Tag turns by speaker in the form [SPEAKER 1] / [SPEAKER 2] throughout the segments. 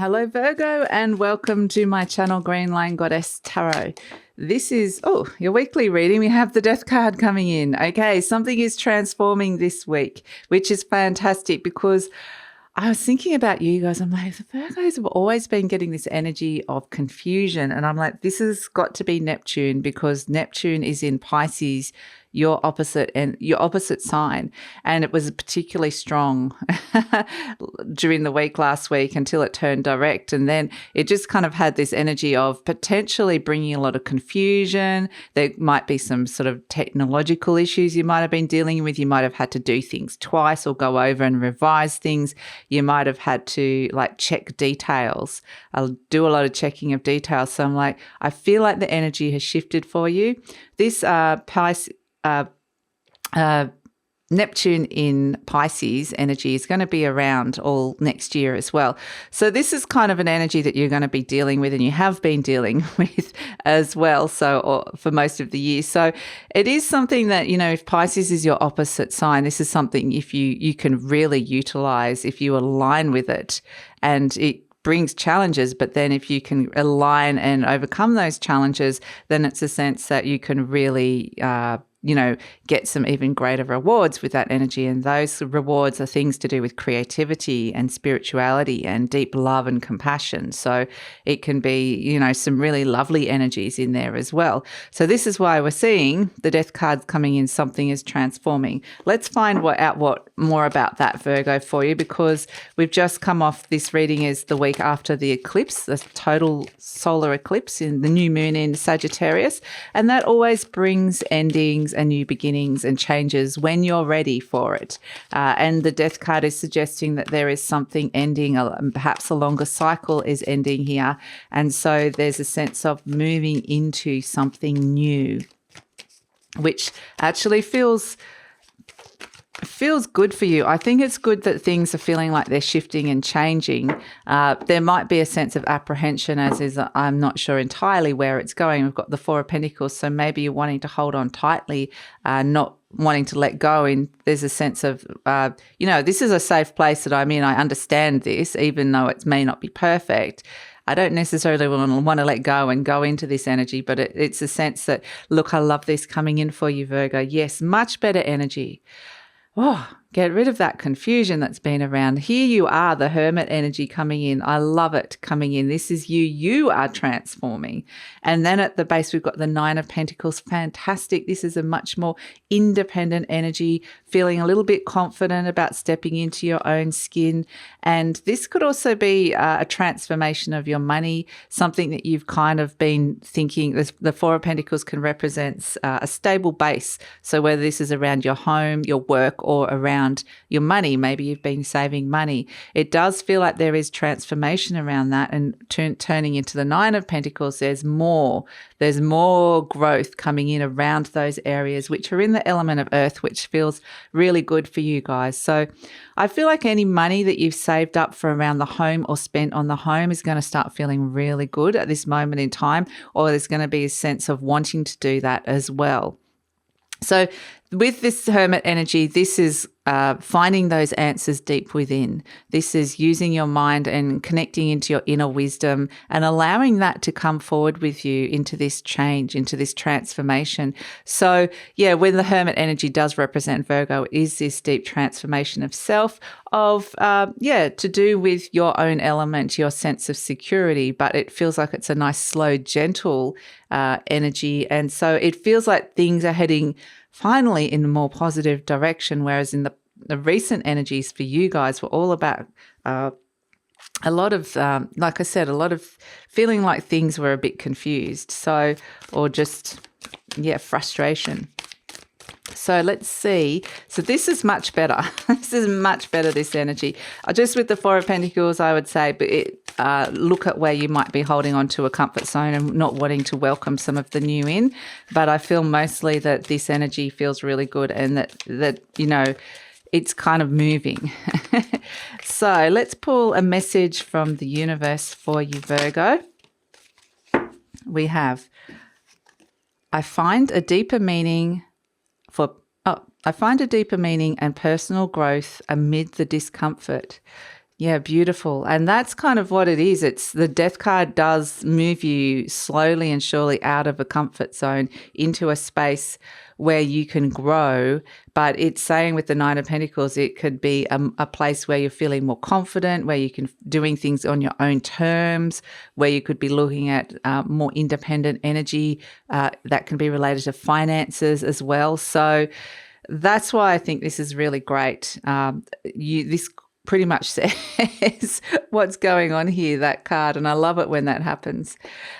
[SPEAKER 1] Hello Virgo and welcome to my channel GreenLion Goddess Tarot. This is, your weekly reading. We have the death card coming in. Okay, something is transforming this week, which is fantastic because I was thinking about you guys. I'm like, the Virgos have always been getting this energy of confusion. And I'm like, this has got to be Neptune because Neptune is in Pisces, your opposite sign. And it was particularly strong during the week last week until it turned direct. And then it just kind of had this energy of potentially bringing a lot of confusion. There might be some sort of technological issues you might have been dealing with. You might have had to do things twice or go over and revise things. You might have had to check details. I'll do a lot of checking of details. So I'm like, I feel like the energy has shifted for you. This Neptune in Pisces energy is going to be around all next year as well. So this is kind of an energy that you're going to be dealing with and you have been dealing with as well. So for most of the year. So it is something that, if Pisces is your opposite sign, this is something if you can really utilize if you align with it, and it brings challenges, but then if you can align and overcome those challenges, then it's a sense that you can really get some even greater rewards with that energy. And those rewards are things to do with creativity and spirituality and deep love and compassion. So it can be, some really lovely energies in there as well. So this is why we're seeing the death cards coming in, something is transforming. Let's find out more about that, Virgo, for you, because we've just come off, this reading is the week after the eclipse, the total solar eclipse in the new moon in Sagittarius. And that always brings endings and new beginnings and changes when you're ready for it. And the death card is suggesting that there is something ending, perhaps a longer cycle is ending here. And so there's a sense of moving into something new, which actually feels good for you. I think it's good that things are feeling like they're shifting and changing. There might be a sense of apprehension, as is I'm not sure entirely where it's going. We've got the Four of Pentacles, so maybe you're wanting to hold on tightly, not wanting to let go. And there's a sense of, this is a safe place that I'm in. I understand this, even though it may not be perfect. I don't necessarily want to let go and go into this energy, but it's a sense that, look, I love this coming in for you, Virgo. Yes, much better energy. Get rid of that confusion that's been around. Here you are, the Hermit energy coming in. I love it coming in. This is you. You are transforming. And then at the base, we've got the Nine of Pentacles. Fantastic. This is a much more independent energy, feeling a little bit confident about stepping into your own skin. And this could also be a transformation of your money, something that you've kind of been thinking. The Four of Pentacles can represent a stable base. So whether this is around your home, your work, or around your money, maybe you've been saving money. It does feel like there is transformation around that, and turning into the Nine of Pentacles, there's more growth coming in around those areas which are in the element of earth, which feels really good for you guys. So I feel like any money that you've saved up for around the home or spent on the home is going to start feeling really good at this moment in time, or there's going to be a sense of wanting to do that as well. So with this Hermit energy, this is finding those answers deep within. This is using your mind and connecting into your inner wisdom and allowing that to come forward with you into this change, into this transformation. So yeah, when the Hermit energy does represent Virgo, is this deep transformation of self, of to do with your own element, your sense of security, but it feels like it's a nice, slow, gentle energy. And so it feels like things are heading finally in a more positive direction, whereas in the recent energies for you guys were all about a lot of, like I said, a lot of feeling like things were a bit confused. So, or just, frustration. So let's see. So this is much better. This is much better, this energy. Just with the Four of Pentacles, I would say, but look at where you might be holding on to a comfort zone and not wanting to welcome some of the new in. But I feel mostly that this energy feels really good, and that it's kind of moving. So let's pull a message from the universe for you, Virgo. We have, I find a deeper meaning and personal growth amid the discomfort. Yeah, beautiful. And that's kind of what it is. It's the Death card does move you slowly and surely out of a comfort zone into a space where you can grow. But it's saying with the Nine of Pentacles, it could be a place where you're feeling more confident, where you can doing things on your own terms, where you could be looking at more independent energy that can be related to finances as well. So that's why I think this is really great. This pretty much says what's going on here, that card, and I love it when that happens.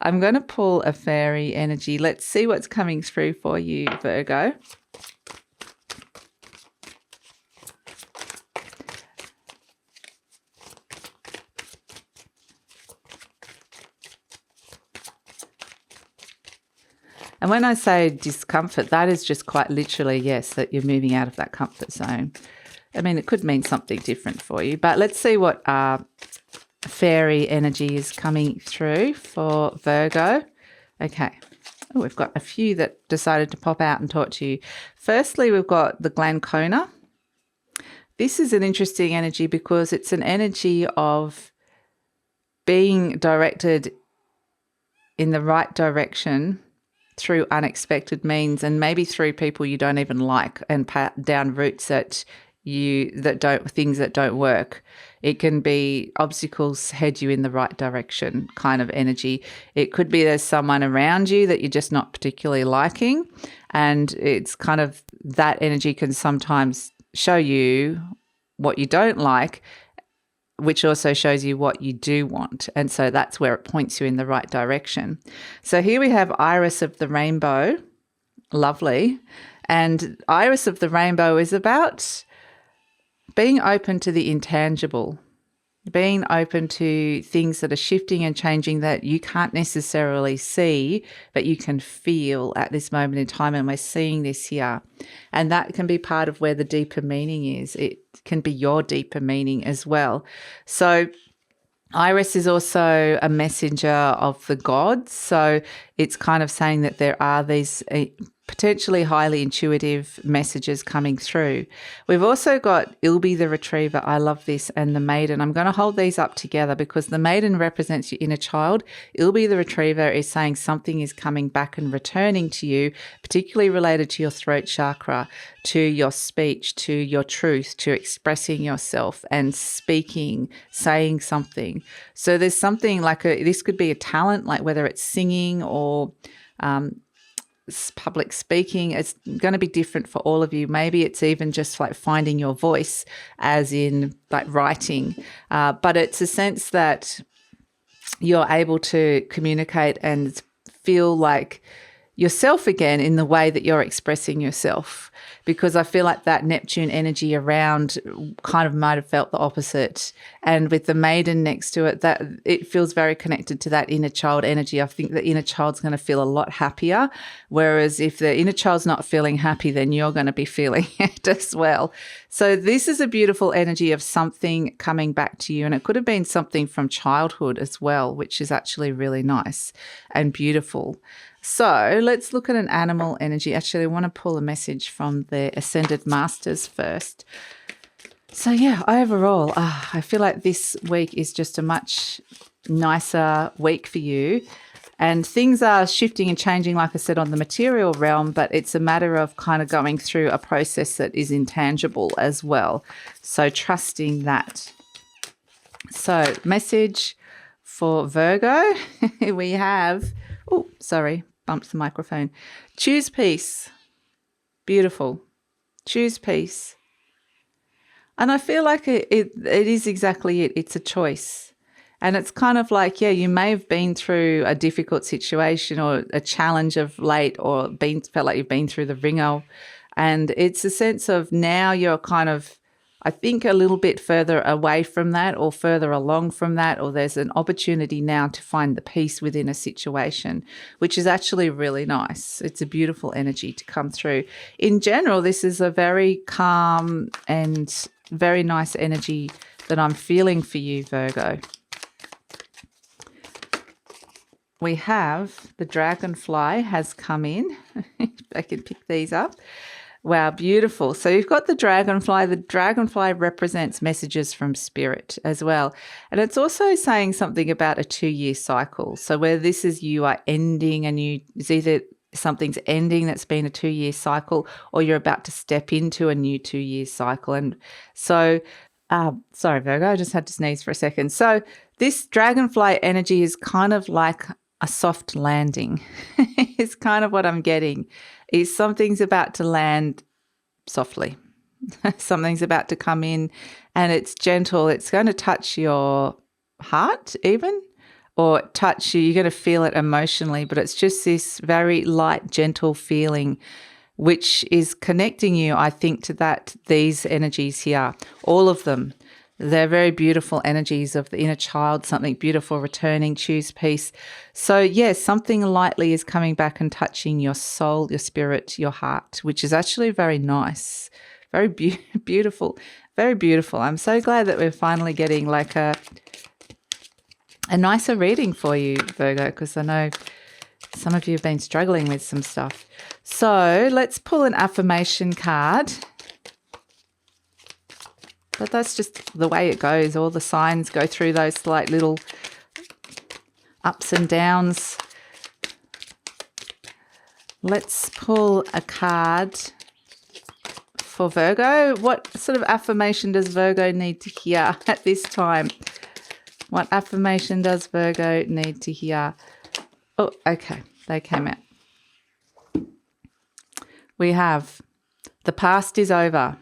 [SPEAKER 1] I'm going to pull a fairy energy. Let's see what's coming through for you, Virgo. And when I say discomfort, that is just quite literally, yes, that you're moving out of that comfort zone. I mean, it could mean something different for you, but let's see what fairy energy is coming through for Virgo. Okay. Oh, we've got a few that decided to pop out and talk to you. Firstly, we've got the Glancona. This is an interesting energy because it's an energy of being directed in the right direction through unexpected means, and maybe through people you don't even like, and down routes things that don't work. It can be obstacles head you in the right direction kind of energy. It could be there's someone around you that you're just not particularly liking, and it's kind of that energy can sometimes show you what you don't like, which also shows you what you do want. And so that's where it points you in the right direction. So here we have Iris of the Rainbow. Lovely. And Iris of the Rainbow is about being open to the intangible, being open to things that are shifting and changing that you can't necessarily see, but you can feel at this moment in time. And we're seeing this here. And that can be part of where the deeper meaning is. It can be your deeper meaning as well. So Iris is also a messenger of the gods. So it's kind of saying that there are these potentially highly intuitive messages coming through. We've also got Ilby the Retriever. I love this. And the Maiden. I'm going to hold these up together because the Maiden represents your inner child. Ilby the Retriever is saying something is coming back and returning to you, particularly related to your throat chakra, to your speech, to your truth, to expressing yourself and speaking, saying something. So there's something like this could be a talent, like whether it's singing or public speaking. It's going to be different for all of you. Maybe it's even just like finding your voice, as in like writing. But it's a sense that you're able to communicate and feel like yourself again in the way that you're expressing yourself, because I feel like that Neptune energy around kind of might have felt the opposite. And with the Maiden next to it, that it feels very connected to that inner child energy. I think the inner child's going to feel a lot happier, whereas if the inner child's not feeling happy, then you're going to be feeling it as well. So this is a beautiful energy of something coming back to you, and it could have been something from childhood as well, which is actually really nice and beautiful. So let's look at an animal energy. Actually, I want to pull a message from the Ascended Masters first. So yeah, overall, I feel like this week is just a much nicer week for you. And things are shifting and changing, like I said, on the material realm, but it's a matter of kind of going through a process that is intangible as well. So trusting that. So message for Virgo, we have, oh, sorry, bumped the microphone. Choose peace. Beautiful. Choose peace. And I feel like it is exactly it. It's a choice. And it's kind of like, yeah, you may have been through a difficult situation or a challenge of late, or felt like you've been through the ringer. And it's a sense of now you're kind of, I think, a little bit further away from that, or further along from that, or there's an opportunity now to find the peace within a situation, which is actually really nice. It's a beautiful energy to come through. In general, this is a very calm and very nice energy that I'm feeling for you, Virgo. We have the dragonfly has come in. I can pick these up. Wow, beautiful. So you've got the dragonfly. The dragonfly represents messages from spirit as well. And it's also saying something about a 2-year cycle. So where this is you are ending it's either something's ending that's been a 2-year cycle, or you're about to step into a new 2-year cycle. And so, sorry, Virgo, I just had to sneeze for a second. So this dragonfly energy is kind of like a soft landing. It's kind of what I'm getting. Is something's about to land softly. Something's about to come in and it's gentle. It's going to touch your heart even, or touch you. You're going to feel it emotionally, but it's just this very light, gentle feeling which is connecting you, I think, to these energies here, all of them. They're very beautiful energies of the inner child, something beautiful returning, choose peace. So, yes, something lightly is coming back and touching your soul, your spirit, your heart, which is actually very nice, very beautiful, very beautiful. I'm so glad that we're finally getting like a nicer reading for you, Virgo, because I know some of you have been struggling with some stuff. So let's pull an affirmation card. But that's just the way it goes. All the signs go through those like little ups and downs. Let's pull a card for Virgo. What sort of affirmation does Virgo need to hear at this time? What affirmation does Virgo need to hear? Oh, okay. They came out. We have the past is over.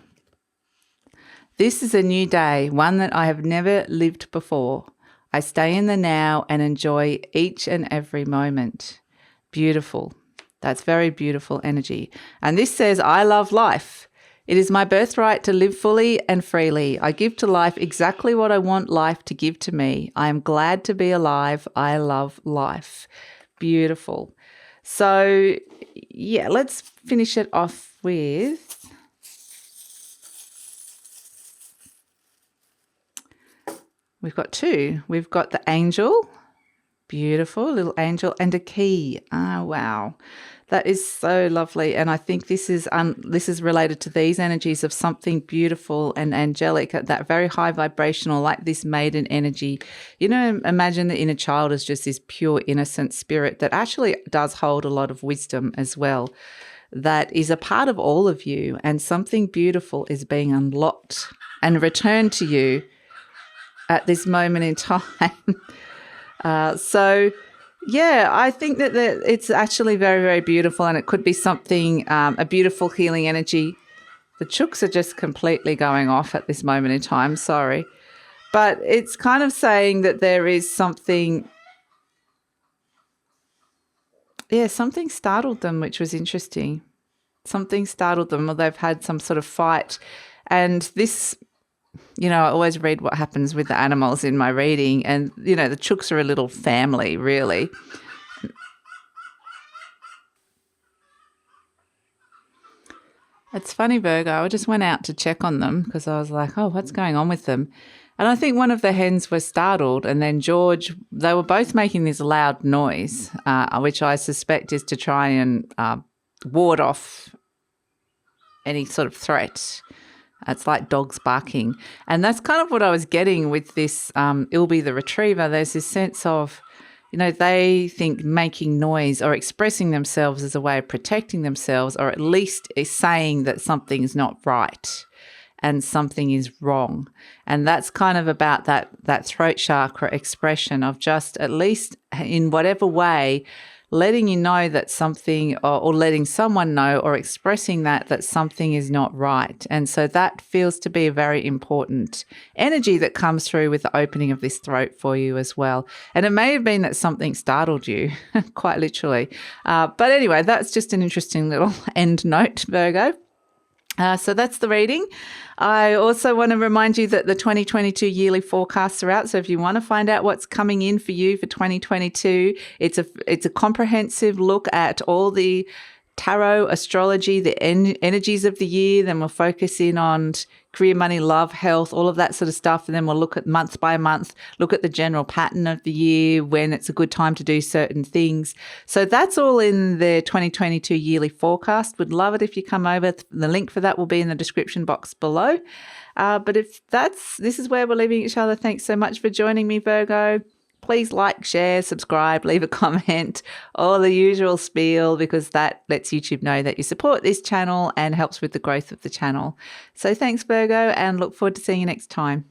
[SPEAKER 1] This is a new day, one that I have never lived before. I stay in the now and enjoy each and every moment. Beautiful. That's very beautiful energy. And this says, I love life. It is my birthright to live fully and freely. I give to life exactly what I want life to give to me. I am glad to be alive. I love life. Beautiful. So, yeah, let's finish it off with... We've got 2. We've got the angel, beautiful little angel, and a key. Oh, wow. That is so lovely. And I think this is related to these energies of something beautiful and angelic, that very high vibrational, like this maiden energy. You know, imagine the inner child as just this pure, innocent spirit that actually does hold a lot of wisdom as well. That is a part of all of you, and something beautiful is being unlocked and returned to you at this moment in time. So, yeah, I think that it's actually very, very beautiful, and it could be something, a beautiful healing energy. The chooks are just completely going off at this moment in time, sorry. But it's kind of saying that there is something, something startled them, which was interesting. Something startled them, or they've had some sort of fight. And this... You know, I always read what happens with the animals in my reading, and, you know, the chooks are a little family, really. It's funny, Virgo, I just went out to check on them because I was like, oh, what's going on with them? And I think one of the hens was startled, and then George, they were both making this loud noise, which I suspect is to try and ward off any sort of threat. It's like dogs barking. And that's kind of what I was getting with this Ilby the retriever. There's this sense of, you know, they think making noise or expressing themselves is a way of protecting themselves, or at least is saying that something's not right and something is wrong. And that's kind of about that throat chakra expression of just, at least in whatever way, letting you know that something, or letting someone know, or expressing that something is not right. And so that feels to be a very important energy that comes through with the opening of this throat for you as well. And it may have been that something startled you, quite literally. But anyway, that's just an interesting little end note, Virgo. So that's the reading. I also want to remind you that the 2022 yearly forecasts are out. So if you want to find out what's coming in for you for 2022, it's a comprehensive look at all the tarot, astrology, the energies of the year. Then we'll focus in on career, money, love, health, all of that sort of stuff. And then we'll look at month by month, look at the general pattern of the year, when it's a good time to do certain things. So that's all in the 2022 yearly forecast. Would love it if you come over. The link for that will be in the description box below. But this is where we're leaving each other. Thanks so much for joining me, Virgo. Please like, share, subscribe, leave a comment, all the usual spiel, because that lets YouTube know that you support this channel and helps with the growth of the channel. So thanks, Virgo, and look forward to seeing you next time.